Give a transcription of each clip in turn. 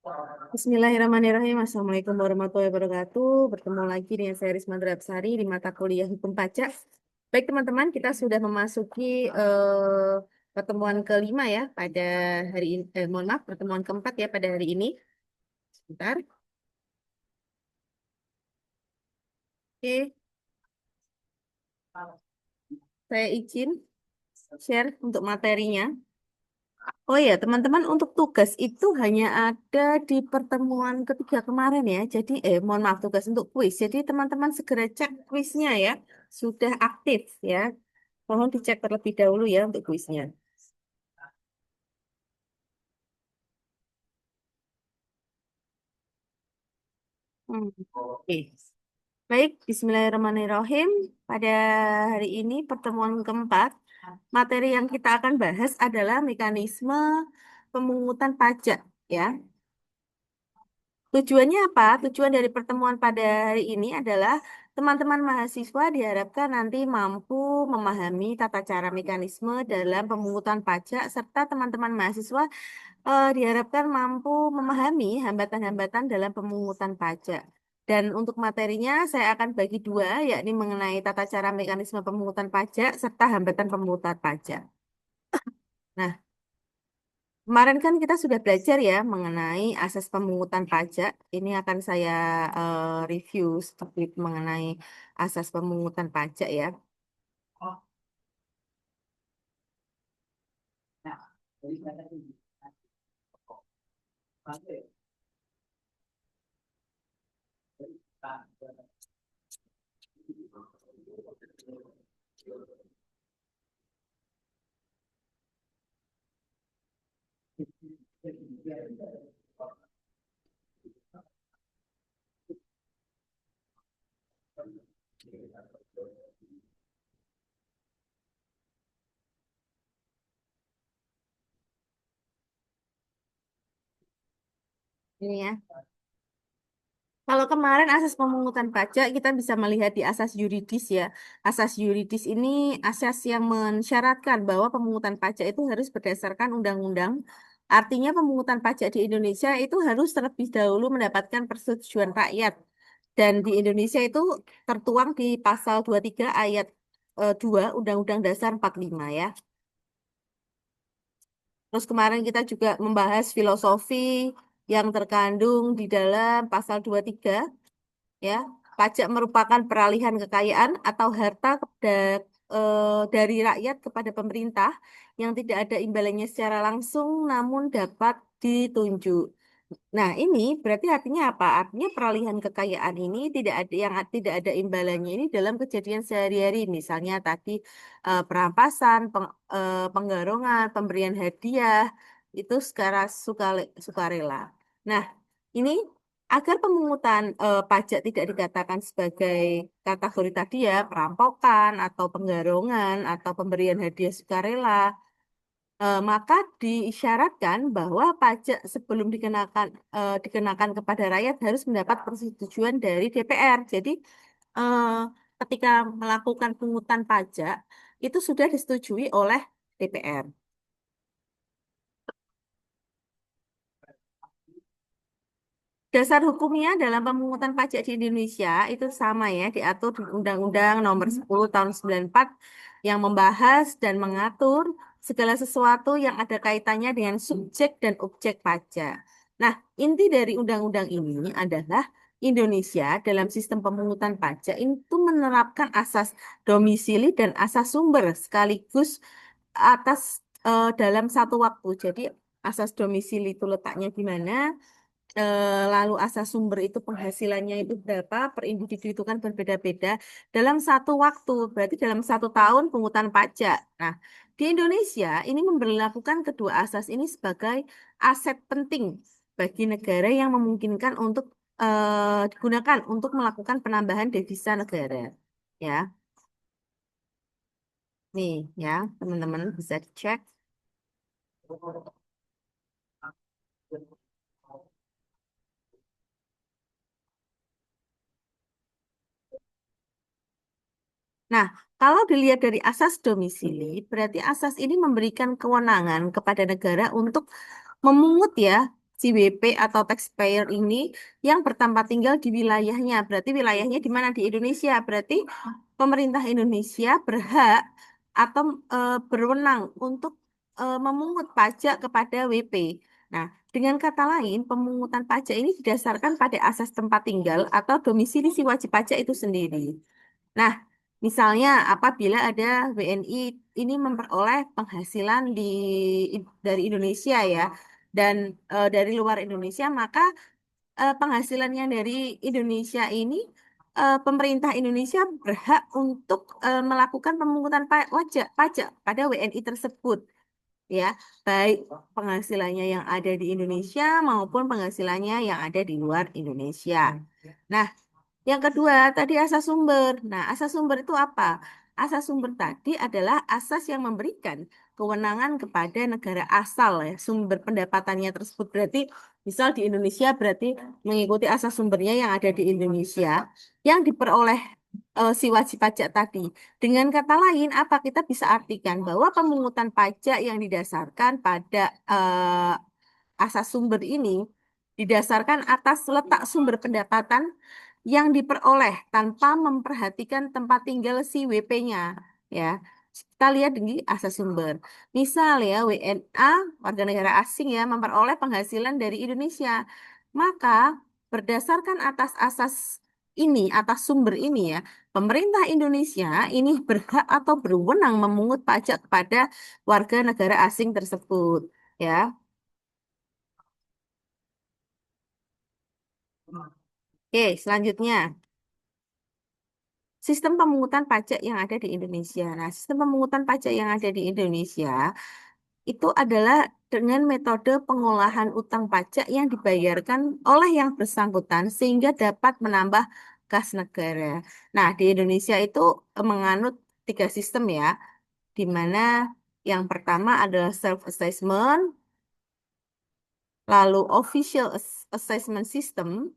Bismillahirrahmanirrahim. Assalamualaikum warahmatullahi wabarakatuh. Bertemu lagi dengan saya Risma Drapsari di mata kuliah Hukum Pajak. Baik teman-teman, kita sudah memasuki pertemuan kelima ya pada hari ini. Mohon maaf, pertemuan keempat ya pada hari ini. Sebentar. Oke, saya izin share untuk materinya. Oh ya, teman-teman, untuk tugas itu hanya ada di pertemuan ketiga kemarin ya. Jadi, mohon maaf, tugas untuk kuis. Jadi, teman-teman segera cek kuisnya ya. Sudah aktif ya. Mohon dicek terlebih dahulu ya untuk kuisnya. Oke. Baik, Bismillahirrahmanirrahim. Pada hari ini pertemuan keempat, materi yang kita akan bahas adalah mekanisme pemungutan pajak ya. Tujuannya apa? Tujuan dari pertemuan pada hari ini adalah teman-teman mahasiswa diharapkan nanti mampu memahami tata cara mekanisme dalam pemungutan pajak serta teman-teman mahasiswa diharapkan mampu memahami hambatan-hambatan dalam pemungutan pajak. Dan untuk materinya saya akan bagi dua, yakni mengenai tata cara mekanisme pemungutan pajak serta hambatan pemungutan pajak. Nah, kemarin kan kita sudah belajar ya mengenai asas pemungutan pajak. Ini akan saya review sedikit mengenai asas pemungutan pajak ya. Ini ya. Kalau kemarin asas pemungutan pajak kita bisa melihat di asas yuridis ya. Asas yuridis ini asas yang mensyaratkan bahwa pemungutan pajak itu harus berdasarkan undang-undang. Artinya pemungutan pajak di Indonesia itu harus terlebih dahulu mendapatkan persetujuan rakyat. Dan di Indonesia itu tertuang di pasal 23 ayat 2 Undang-Undang Dasar 45 ya. Terus kemarin kita juga membahas filosofi yang terkandung di dalam pasal 23 ya. Pajak merupakan peralihan kekayaan atau harta dari rakyat kepada pemerintah yang tidak ada imbalannya secara langsung namun dapat ditunjuk. Nah, ini berarti artinya apa? Artinya peralihan kekayaan ini tidak ada yang tidak ada imbalannya ini dalam kejadian sehari-hari. Misalnya tadi perampasan, penggarongan, pemberian hadiah itu secara sukarela. Nah, ini agar pemungutan pajak tidak dikatakan sebagai kategori tadi ya, perampokan atau penggarongan atau pemberian hadiah sukarela, maka diisyaratkan bahwa pajak sebelum dikenakan kepada rakyat harus mendapat persetujuan dari DPR. Jadi eh, ketika melakukan pungutan pajak itu sudah disetujui oleh DPR. Dasar hukumnya dalam pemungutan pajak di Indonesia itu sama ya, diatur di Undang-Undang Nomor 10 Tahun 94 yang membahas dan mengatur segala sesuatu yang ada kaitannya dengan subjek dan objek pajak. Nah, inti dari undang-undang ini adalah Indonesia dalam sistem pemungutan pajak itu menerapkan asas domisili dan asas sumber sekaligus atas dalam satu waktu. Jadi asas domisili itu letaknya di mana, lalu asas sumber itu penghasilannya itu berapa per individu itu kan berbeda-beda dalam satu waktu, berarti dalam satu tahun pungutan pajak. Nah, di Indonesia ini memberlakukan kedua asas ini sebagai aset penting bagi negara yang memungkinkan untuk digunakan untuk melakukan penambahan devisa negara. Ya, nih ya teman-teman bisa dicek. Nah, kalau dilihat dari asas domisili, berarti asas ini memberikan kewenangan kepada negara untuk memungut ya si WP atau taxpayer ini yang bertempat tinggal di wilayahnya. Berarti wilayahnya di mana? Di Indonesia. Berarti pemerintah Indonesia berhak atau berwenang untuk memungut pajak kepada WP. Nah, dengan kata lain, pemungutan pajak ini didasarkan pada asas tempat tinggal atau domisili si wajib pajak itu sendiri. Nah, misalnya apabila ada WNI ini memperoleh penghasilan dari Indonesia ya, dan dari luar Indonesia, maka penghasilan yang dari Indonesia ini pemerintah Indonesia berhak untuk melakukan pemungutan pajak pada WNI tersebut ya, baik penghasilannya yang ada di Indonesia maupun penghasilannya yang ada di luar Indonesia. Nah, yang kedua, tadi asas sumber. Nah, asas sumber itu apa? Asas sumber tadi adalah asas yang memberikan kewenangan kepada negara asal ya, sumber pendapatannya tersebut. Berarti, misal di Indonesia berarti mengikuti asas sumbernya yang ada di Indonesia, yang diperoleh si wajib pajak tadi. Dengan kata lain, apa kita bisa artikan bahwa pemungutan pajak yang didasarkan pada asas sumber ini didasarkan atas letak sumber pendapatan yang diperoleh tanpa memperhatikan tempat tinggal si WP-nya ya. Kita lihat di asas sumber. Misal ya WNA warga negara asing ya memperoleh penghasilan dari Indonesia. Maka berdasarkan atas asas ini, atas sumber ini ya, pemerintah Indonesia ini berhak atau berwenang memungut pajak kepada warga negara asing tersebut ya. Oke, selanjutnya. Sistem pemungutan pajak yang ada di Indonesia. Nah, sistem pemungutan pajak yang ada di Indonesia itu adalah dengan metode pengolahan utang pajak yang dibayarkan oleh yang bersangkutan sehingga dapat menambah kas negara. Nah, di Indonesia itu menganut tiga sistem ya, di mana yang pertama adalah self-assessment, lalu official assessment system,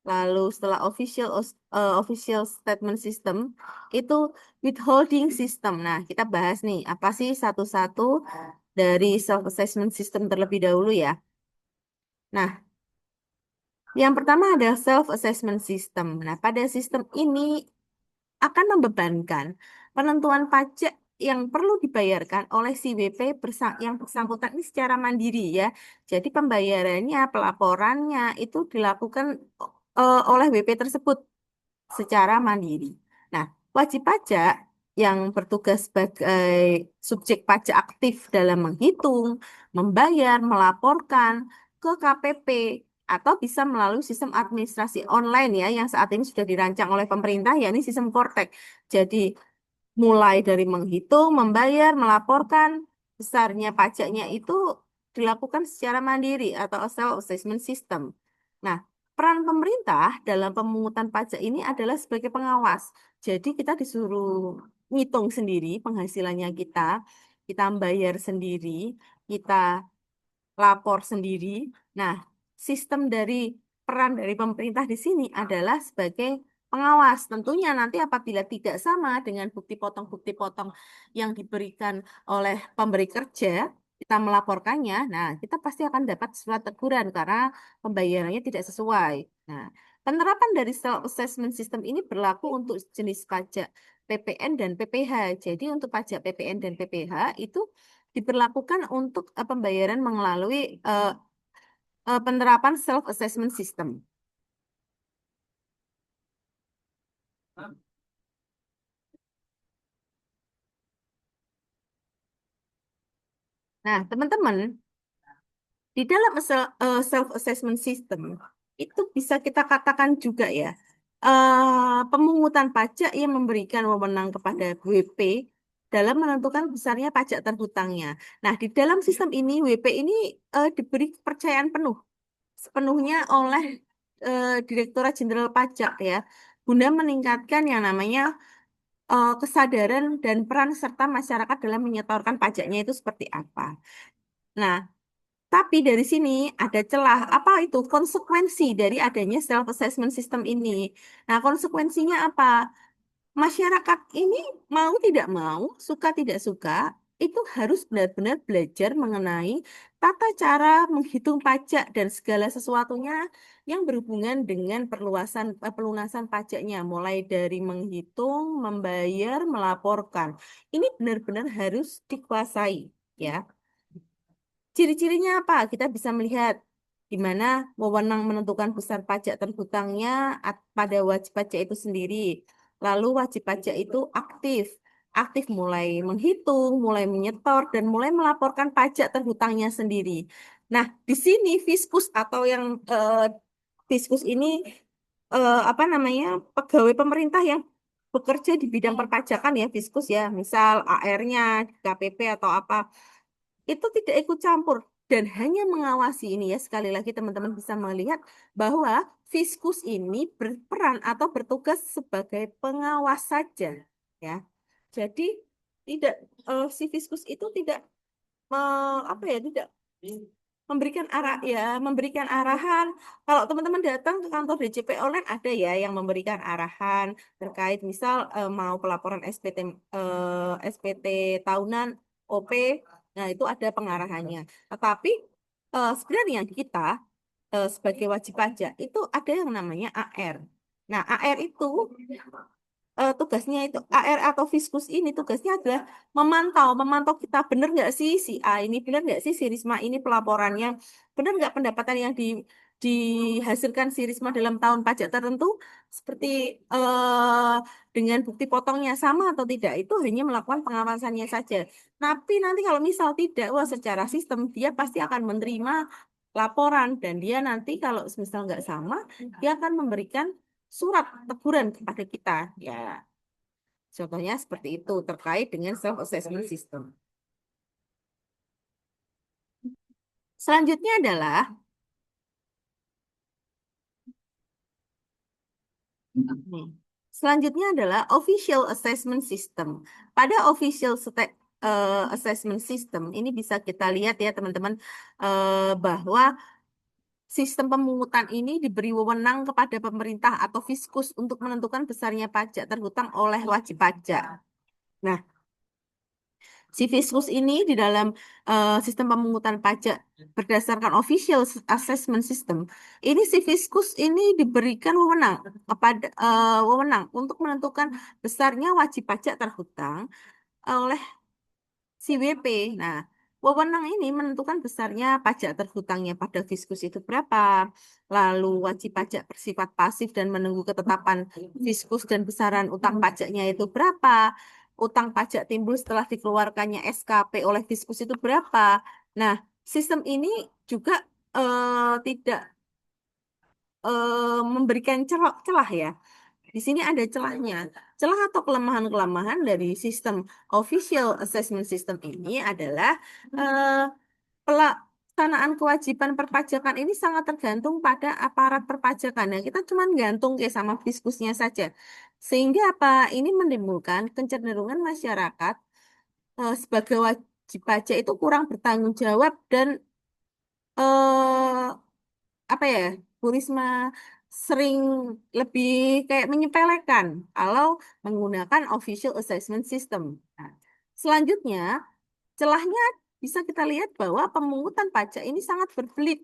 lalu setelah official statement system itu withholding system. Nah, kita bahas nih apa sih satu-satu dari self assessment system terlebih dahulu ya. Nah, yang pertama adalah self assessment system. Nah, pada sistem ini akan membebankan penentuan pajak yang perlu dibayarkan oleh si WP yang bersangkutan ini secara mandiri ya. Jadi pembayarannya, pelaporannya itu dilakukan oleh WP tersebut secara mandiri. Nah, wajib pajak yang bertugas sebagai subjek pajak aktif dalam menghitung, membayar, melaporkan ke KPP atau bisa melalui sistem administrasi online ya yang saat ini sudah dirancang oleh pemerintah yakni sistem Kortek. Jadi mulai dari menghitung, membayar, melaporkan besarnya pajaknya itu dilakukan secara mandiri atau self-assessment system. Nah, peran pemerintah dalam pemungutan pajak ini adalah sebagai pengawas. Jadi kita disuruh ngitung sendiri penghasilannya kita bayar sendiri, kita lapor sendiri. Nah, sistem dari peran dari pemerintah di sini adalah sebagai pengawas. Tentunya nanti apabila tidak sama dengan bukti potong yang diberikan oleh pemberi kerja, kita melaporkannya, nah kita pasti akan dapat surat teguran karena pembayarannya tidak sesuai. Nah, penerapan dari self assessment system ini berlaku untuk jenis pajak PPN dan PPH. Jadi untuk pajak PPN dan PPH itu diberlakukan untuk pembayaran melalui penerapan self assessment system. Nah, teman-teman, di dalam self assessment system itu bisa kita katakan juga ya pemungutan pajak yang memberikan wewenang kepada WP dalam menentukan besarnya pajak terhutangnya. Nah, di dalam sistem ini WP ini diberi kepercayaan penuh sepenuhnya oleh Direktorat Jenderal Pajak ya, guna meningkatkan yang namanya kesadaran dan peran serta masyarakat dalam menyetorkan pajaknya itu seperti apa. Nah, tapi dari sini ada celah. Apa itu konsekuensi dari adanya self assessment system ini? Nah, konsekuensinya apa? Masyarakat ini mau tidak mau, suka tidak suka, itu harus benar-benar belajar mengenai tata cara menghitung pajak dan segala sesuatunya yang berhubungan dengan pelunasan pajaknya, mulai dari menghitung, membayar, melaporkan. Ini benar-benar harus dikuasai, ya. Ciri-cirinya apa? Kita bisa melihat di mana wewenang menentukan besar pajak terhutangnya pada wajib pajak itu sendiri. Lalu wajib pajak itu aktif. Aktif mulai menghitung, mulai menyetor, dan mulai melaporkan pajak terhutangnya sendiri. Nah, di sini Fiskus atau yang Fiskus ini apa namanya pegawai pemerintah yang bekerja di bidang perpajakan ya Fiskus ya, misal AR-nya, KPP atau apa itu tidak ikut campur dan hanya mengawasi ini ya. Sekali lagi teman-teman bisa melihat bahwa Fiskus ini berperan atau bertugas sebagai pengawas saja ya. Jadi tidak si Fiskus itu tidak apa ya tidak memberikan arah ya memberikan arahan. Kalau teman-teman datang ke kantor DJP online ada ya yang memberikan arahan terkait misal mau pelaporan SPT tahunan OP. Nah, itu ada pengarahannya. Tetapi sebenarnya kita sebagai wajib pajak itu ada yang namanya AR. Nah, AR itu tugasnya itu AR atau Fiskus ini tugasnya adalah memantau kita benar nggak sih si A ini benar nggak sih si Risma ini pelaporannya benar nggak pendapatan yang dihasilkan si Risma dalam tahun pajak tertentu seperti eh, dengan bukti potongnya sama atau tidak itu hanya melakukan pengawasannya saja. Tapi nanti kalau misal tidak, wah secara sistem dia pasti akan menerima laporan dan dia nanti kalau misal nggak sama dia akan memberikan surat teguran kepada kita. Ya, contohnya seperti itu terkait dengan self-assessment system. Selanjutnya adalah nih, selanjutnya adalah official assessment system. Pada assessment system ini bisa kita lihat ya teman-teman bahwa sistem pemungutan ini diberi wewenang kepada pemerintah atau fiskus untuk menentukan besarnya pajak terhutang oleh wajib pajak. Nah, si Fiskus ini di dalam sistem pemungutan pajak berdasarkan official assessment system, ini si Fiskus ini diberikan wewenang kepada wewenang untuk menentukan besarnya wajib pajak terhutang oleh si WP. Nah, wewenang ini menentukan besarnya pajak terhutangnya pada Fiskus itu berapa, lalu wajib pajak bersifat pasif dan menunggu ketetapan Fiskus dan besaran utang pajaknya itu berapa, utang pajak timbul setelah dikeluarkannya SKP oleh Fiskus itu berapa. Nah, sistem ini juga tidak memberikan celah ya. Di sini ada celahnya. Celah atau kelemahan-kelemahan dari sistem official assessment system ini adalah eh, pelaksanaan kewajiban perpajakan ini sangat tergantung pada aparat perpajakan. Nah, kita cuma gantung ke sama fiskusnya saja. Sehingga apa? Ini menimbulkan kecenderungan masyarakat sebagai wajib pajak itu kurang bertanggung jawab dan eh, apa ya, Bu Risma sering lebih kayak menyepelekan kalau menggunakan official assessment system. Nah, selanjutnya, celahnya bisa kita lihat bahwa pemungutan pajak ini sangat berbelit,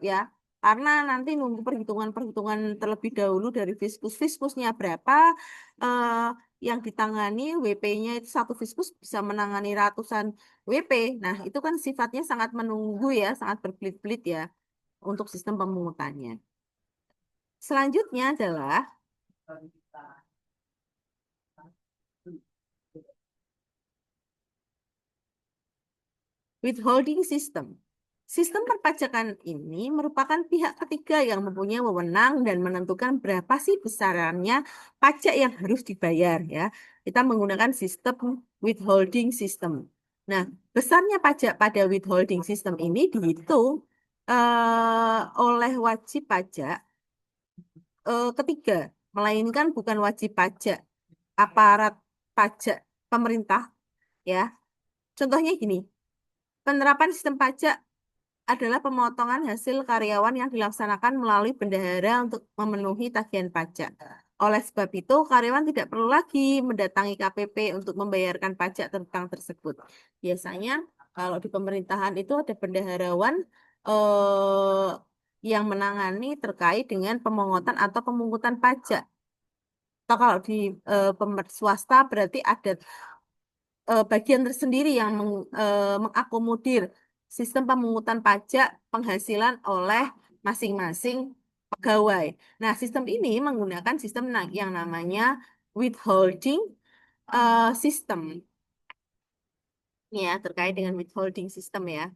ya, karena nanti nunggu perhitungan-perhitungan terlebih dahulu dari fiskus. Fiskusnya berapa, eh, yang ditangani WP-nya itu satu fiskus bisa menangani ratusan WP. Nah, itu kan sifatnya sangat menunggu ya, sangat berbelit-belit ya untuk sistem pemungutannya. Selanjutnya adalah withholding system. Sistem perpajakan ini merupakan pihak ketiga yang mempunyai wewenang dan menentukan berapa sih besarannya pajak yang harus dibayar ya. Kita menggunakan sistem withholding system. Nah, besarnya pajak pada withholding system ini dihitung oleh wajib pajak ketiga, melainkan bukan wajib pajak aparat pajak pemerintah ya. Contohnya gini, penerapan sistem pajak adalah pemotongan hasil karyawan yang dilaksanakan melalui bendahara untuk memenuhi tagihan pajak. Oleh sebab itu, karyawan tidak perlu lagi mendatangi KPP untuk membayarkan pajak tentang tersebut. Biasanya, kalau di pemerintahan itu ada bendaharawan yang menangani terkait dengan pemungutan atau pemungutan pajak. Atau kalau di swasta berarti ada bagian tersendiri yang mengakomodir sistem pemungutan pajak penghasilan oleh masing-masing pegawai. Nah, sistem ini menggunakan sistem yang namanya withholding system. Ini ya, terkait dengan withholding system ya.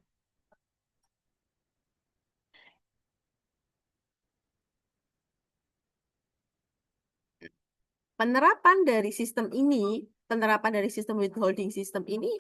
Penerapan dari sistem ini, penerapan dari sistem withholding system ini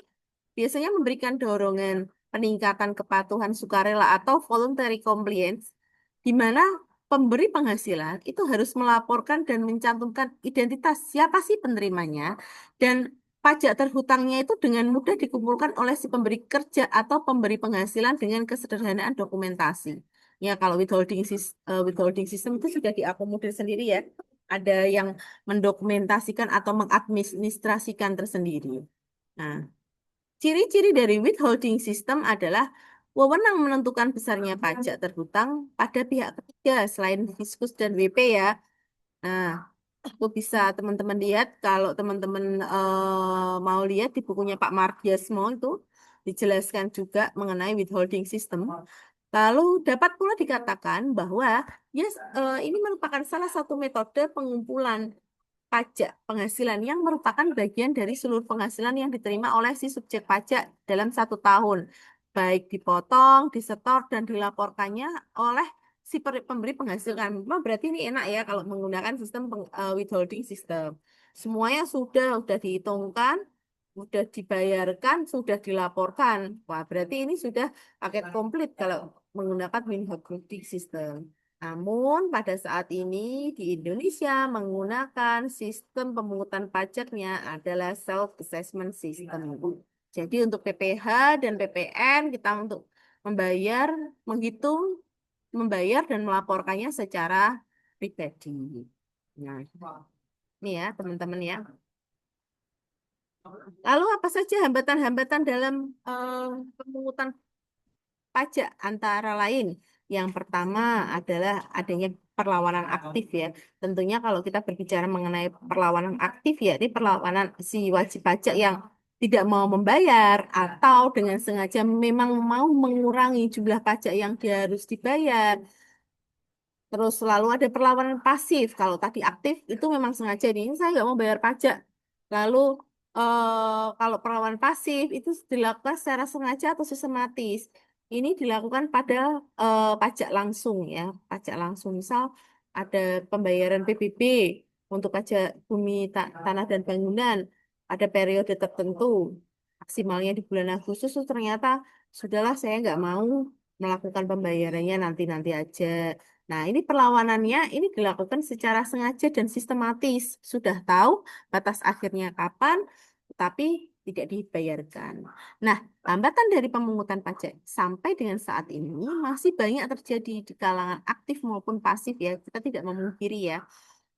biasanya memberikan dorongan peningkatan kepatuhan sukarela atau voluntary compliance, di mana pemberi penghasilan itu harus melaporkan dan mencantumkan identitas siapa sih penerimanya, dan pajak terhutangnya itu dengan mudah dikumpulkan oleh si pemberi kerja atau pemberi penghasilan dengan kesederhanaan dokumentasi. Ya, kalau withholding system itu sudah diakomodir sendiri ya. Ada yang mendokumentasikan atau mengadministrasikan tersendiri. Nah, ciri-ciri dari withholding system adalah wewenang menentukan besarnya pajak terhutang pada pihak ketiga selain Fiskus dan WP ya. Nah, itu bisa teman-teman lihat kalau teman-teman mau lihat di bukunya Pak Mardiasmo itu dijelaskan juga mengenai withholding system. Lalu dapat pula dikatakan bahwa yes, ini merupakan salah satu metode pengumpulan pajak penghasilan yang merupakan bagian dari seluruh penghasilan yang diterima oleh si subjek pajak dalam 1 tahun, baik dipotong, disetor, dan dilaporkannya oleh si pemberi penghasilan. Memang berarti ini enak ya kalau menggunakan sistem withholding system. Semuanya sudah dihitungkan, sudah dibayarkan, sudah dilaporkan. Wah, berarti ini sudah paket komplit kalau menggunakan withholding system. Namun, pada saat ini di Indonesia menggunakan sistem pemungutan pajaknya adalah self-assessment system. Jadi untuk PPH dan PPN kita untuk membayar, menghitung, membayar dan melaporkannya secara pribadi. Nah, ini ya teman-teman ya. Lalu apa saja hambatan-hambatan dalam eh, pemungutan pajak antara lain. Yang pertama adalah adanya perlawanan aktif ya. Tentunya kalau kita berbicara mengenai perlawanan aktif ya, ini perlawanan si wajib pajak yang tidak mau membayar atau dengan sengaja memang mau mengurangi jumlah pajak yang dia harus dibayar. Terus selalu ada perlawanan pasif. Kalau tadi aktif itu memang sengaja nih, "Ini saya nggak mau bayar pajak." Lalu kalau perlawanan pasif itu dilakukan secara sengaja atau sistematis. Ini dilakukan pada pajak langsung ya, pajak langsung. Misal ada pembayaran PBB untuk pajak bumi, tanah dan bangunan ada periode tertentu, maksimalnya di bulan Agustus. Terus ternyata sudahlah saya nggak mau melakukan pembayarannya nanti-nanti aja. Nah, ini perlawanannya ini dilakukan secara sengaja dan sistematis. Sudah tahu batas akhirnya kapan, tapi tidak dibayarkan. Nah, hambatan dari pemungutan pajak sampai dengan saat ini masih banyak terjadi di kalangan aktif maupun pasif ya. Kita tidak memungkiri ya.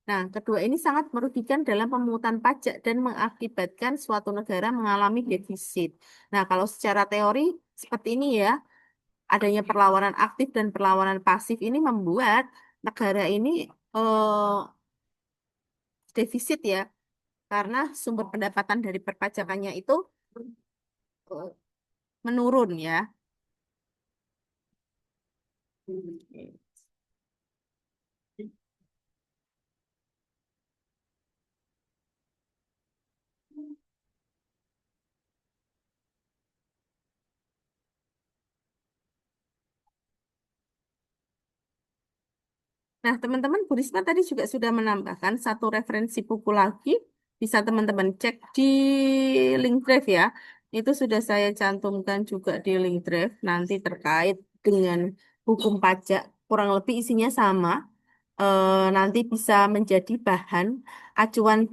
Nah, kedua ini sangat merugikan dalam pemungutan pajak dan mengakibatkan suatu negara mengalami defisit. Nah, kalau secara teori seperti ini ya, adanya perlawanan aktif dan perlawanan pasif ini membuat negara ini eh, defisit ya, karena sumber pendapatan dari perpajakannya itu eh, menurun ya. Nah, teman-teman, Bu Risma tadi juga sudah menambahkan satu referensi buku lagi. Bisa teman-teman cek di link drive ya. Itu sudah saya cantumkan juga di link drive. Nanti terkait dengan hukum pajak. Kurang lebih isinya sama. Nanti bisa menjadi bahan acuan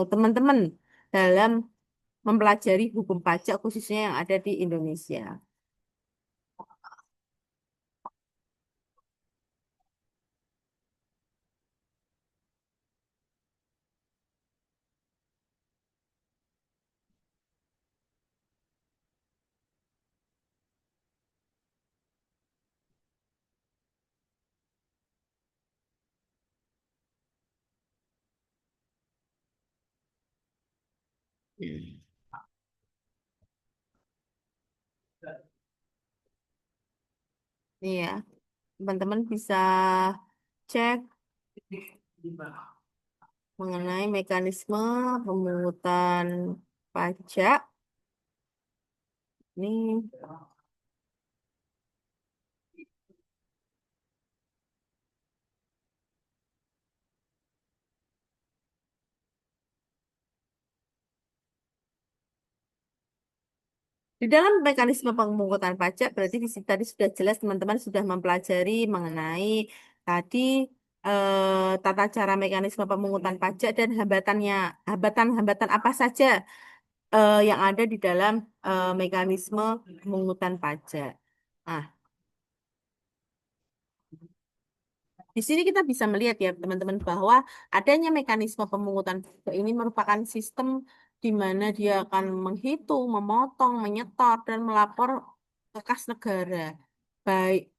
teman-teman dalam mempelajari hukum pajak khususnya yang ada di Indonesia. Hmm. Iya, teman-teman bisa cek mengenai mekanisme pemungutan pajak. Ini di dalam mekanisme pemungutan pajak berarti di sini tadi sudah jelas teman-teman sudah mempelajari mengenai tadi tata cara mekanisme pemungutan pajak dan hambatannya, hambatan-hambatan apa saja yang ada di dalam mekanisme pemungutan pajak. Nah, di sini kita bisa melihat ya teman-teman bahwa adanya mekanisme pemungutan pajak ini merupakan sistem di mana dia akan menghitung, memotong, menyetor, dan melapor ke kas negara. Baik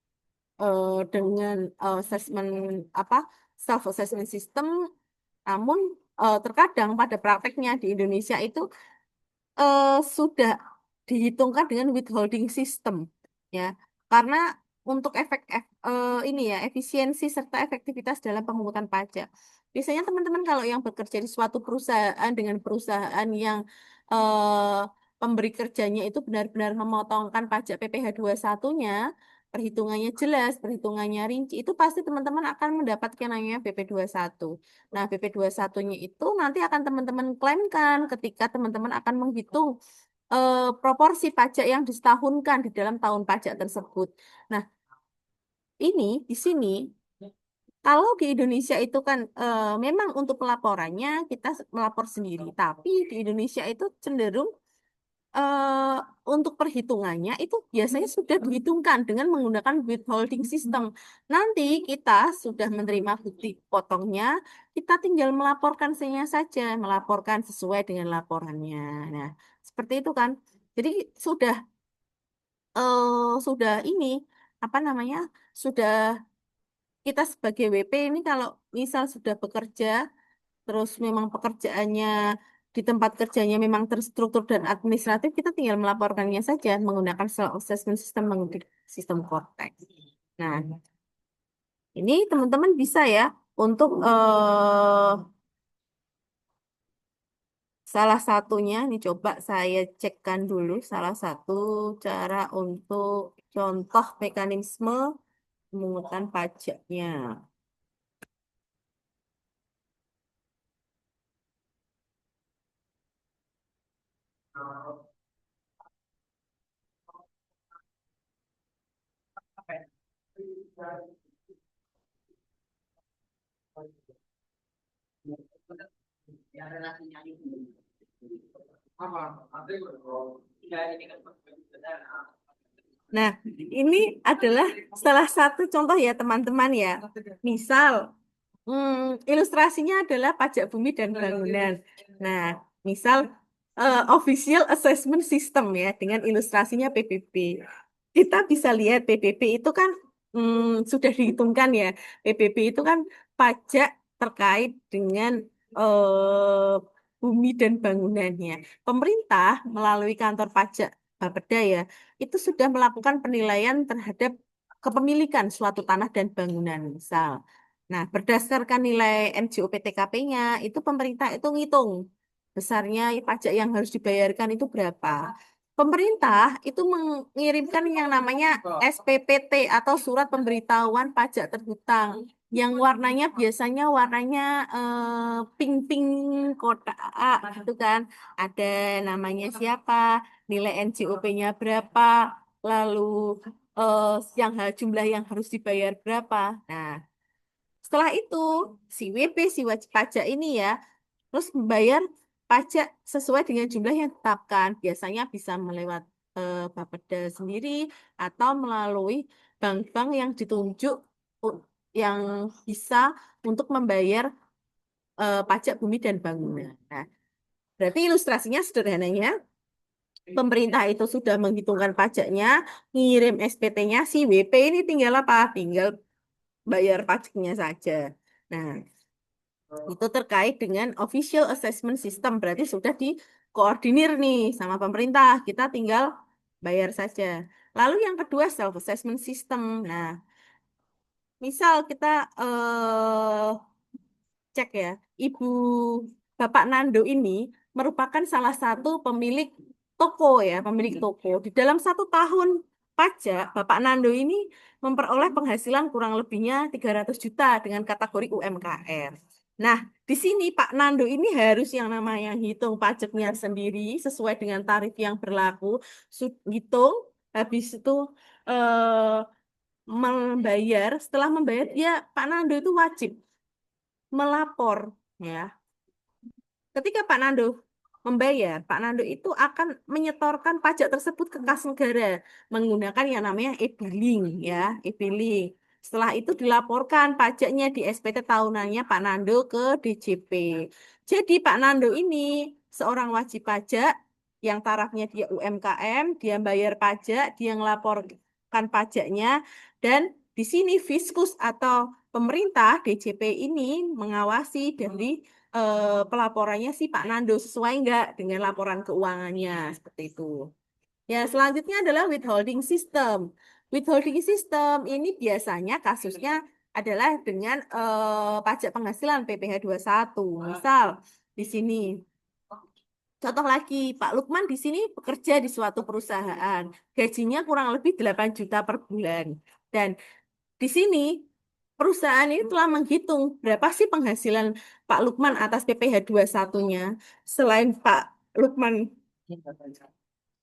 dengan assessment apa self assessment system, namun terkadang pada prakteknya di Indonesia itu sudah dihitungkan dengan withholding system ya karena untuk ini ya efisiensi serta efektivitas dalam pemungutan pajak. Biasanya teman-teman kalau yang bekerja di suatu perusahaan dengan perusahaan yang eh, pemberi kerjanya itu benar-benar memotongkan pajak PPh 21-nya, perhitungannya jelas, perhitungannya rinci, itu pasti teman-teman akan mendapatkan namanya BP 21. Nah, BP 21-nya itu nanti akan teman-teman klaimkan ketika teman-teman akan menghitung proporsi pajak yang disetahunkan di dalam tahun pajak tersebut. Nah, ini di sini kalau di Indonesia itu kan memang untuk pelaporannya kita melapor sendiri, tapi di Indonesia itu cenderung eh, untuk perhitungannya itu biasanya sudah dihitungkan dengan menggunakan withholding system. Nanti kita sudah menerima bukti potongnya, kita tinggal melaporkan saja, melaporkan sesuai dengan laporannya. Nah, seperti itu kan. Jadi sudah sudah ini apa namanya? Sudah kita sebagai WP ini kalau misal sudah bekerja terus memang pekerjaannya di tempat kerjanya memang terstruktur dan administratif, kita tinggal melaporkannya saja menggunakan self assessment system menggunakan sistem Cortex. Nah, ini teman-teman bisa ya untuk salah satunya, nih coba saya cekkan dulu salah satu cara untuk contoh mekanisme pemungutan pajaknya. Nah, ini adalah salah satu contoh ya teman-teman ya. Misal, ilustrasinya adalah pajak bumi dan bangunan. Nah, misal official assessment system ya dengan ilustrasinya PBB. Kita bisa lihat PBB itu kan sudah dihitungkan ya. PBB itu kan pajak terkait dengan bumi dan bangunannya. Pemerintah melalui kantor pajak Bapeda ya, itu sudah melakukan penilaian terhadap kepemilikan suatu tanah dan bangunan misal. Nah, berdasarkan nilai NJOP TKP-nya, itu pemerintah itu ngitung besarnya pajak yang harus dibayarkan itu berapa. Pemerintah itu mengirimkan yang namanya SPPT atau Surat Pemberitahuan Pajak Terhutang, yang warnanya biasanya warnanya pink-pink kotak gitu kan. Ada namanya siapa, nilai NJOP-nya berapa, lalu eh, jumlah yang harus dibayar berapa. Nah, setelah itu, si WP, si wajib pajak ini ya, terus membayar pajak sesuai dengan jumlah yang ditetapkan. Biasanya bisa melewat Bapeda sendiri atau melalui bank-bank yang ditunjuk u- yang bisa untuk membayar pajak bumi dan bangunan. Nah, berarti ilustrasinya sederhananya, pemerintah itu sudah menghitungkan pajaknya, ngirim SPT-nya, si WP ini tinggal apa? Tinggal bayar pajaknya saja. Nah, itu terkait dengan official assessment system, berarti sudah di koordinir nih sama pemerintah, kita tinggal bayar saja. Lalu yang kedua self assessment system. Nah, misal kita cek ya, Ibu Bapak Nando ini merupakan salah satu pemilik toko ya, pemilik toko. Di dalam 1 tahun pajak, Bapak Nando ini memperoleh penghasilan kurang lebihnya 300 juta dengan kategori UMKM. Nah, di sini Pak Nando ini harus yang namanya hitung pajaknya sendiri sesuai dengan tarif yang berlaku, hitung, habis itu eh, membayar, setelah membayar dia Pak Nando itu wajib melapor ya. Ketika Pak Nando membayar, Pak Nando itu akan menyetorkan pajak tersebut ke kas negara menggunakan yang namanya e-billing ya, e-billing. Setelah itu dilaporkan pajaknya di SPT tahunannya Pak Nando ke DJP. Jadi Pak Nando ini seorang wajib pajak yang tarafnya dia UMKM, dia bayar pajak, dia ngelaporkan pajaknya, dan di sini Fiskus atau pemerintah DJP ini mengawasi dari pelaporannya si Pak Nando sesuai nggak dengan laporan keuangannya seperti itu. Ya, selanjutnya adalah withholding system. Withholding system ini biasanya kasusnya adalah dengan pajak penghasilan PPh satu. Misal di sini contoh lagi, Pak Lukman di sini bekerja di suatu perusahaan. Gajinya kurang lebih 8 juta per bulan. Dan di sini perusahaan ini telah menghitung berapa sih penghasilan Pak Lukman atas PPh satunya. Selain Pak Lukman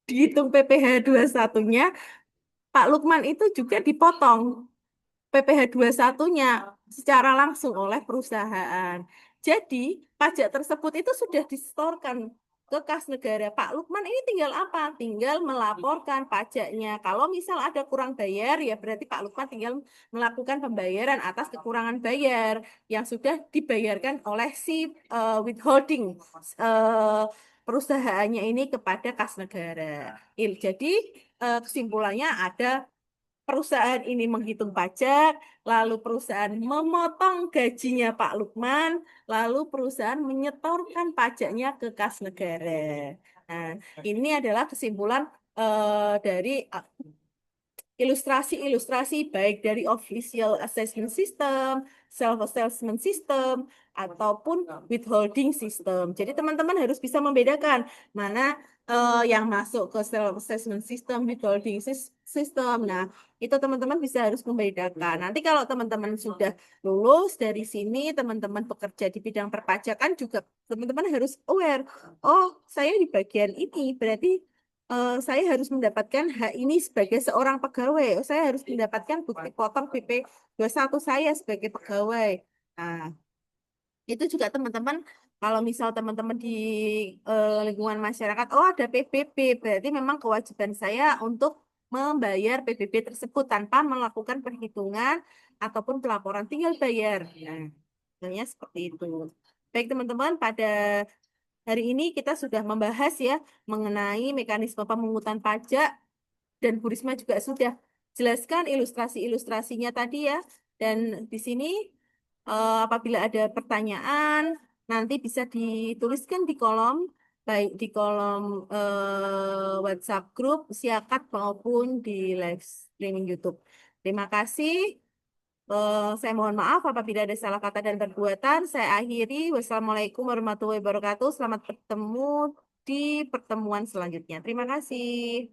dihitung PPh satunya, Pak Lukman itu juga dipotong PPh satunya secara langsung oleh perusahaan. Jadi, pajak tersebut itu sudah disetorkan ke kas negara. Pak Lukman ini tinggal apa? Tinggal melaporkan pajaknya. Kalau misal ada kurang bayar, ya berarti Pak Lukman tinggal melakukan pembayaran atas kekurangan bayar yang sudah dibayarkan oleh si withholding perusahaannya ini kepada kas negara. Jadi, kesimpulannya ada perusahaan ini menghitung pajak, lalu perusahaan memotong gajinya Pak Lukman, lalu perusahaan menyetorkan pajaknya ke kas negara. Nah, ini adalah kesimpulan dari ilustrasi-ilustrasi baik dari official assessment system, self-assessment system, ataupun withholding system. Jadi teman-teman harus bisa membedakan mana yang masuk ke self-assessment system, withholding system. Nah, itu teman-teman bisa harus membedakan. Nanti kalau teman-teman sudah lulus dari sini, teman-teman bekerja di bidang perpajakan juga teman-teman harus aware. Oh, saya di bagian ini, berarti saya harus mendapatkan hak ini sebagai seorang pegawai. Oh, saya harus mendapatkan bukti potong PP satu saya sebagai pegawai. Nah, itu juga teman-teman, kalau misal teman-teman di lingkungan masyarakat, oh ada PBB, berarti memang kewajiban saya untuk membayar PBB tersebut tanpa melakukan perhitungan ataupun pelaporan, tinggal bayar. Nah, sebenarnya seperti itu. Baik teman-teman, pada hari ini kita sudah membahas ya mengenai mekanisme pemungutan pajak dan Bu Risma juga sudah jelaskan ilustrasi-ilustrasinya tadi ya. Dan di sini apabila ada pertanyaan nanti bisa dituliskan di kolom baik di kolom WhatsApp grup Siakat maupun di live streaming YouTube. Terima kasih. Saya mohon maaf apabila ada salah kata dan perbuatan. Saya akhiri. Wassalamualaikum warahmatullahi wabarakatuh. Selamat bertemu di pertemuan selanjutnya. Terima kasih.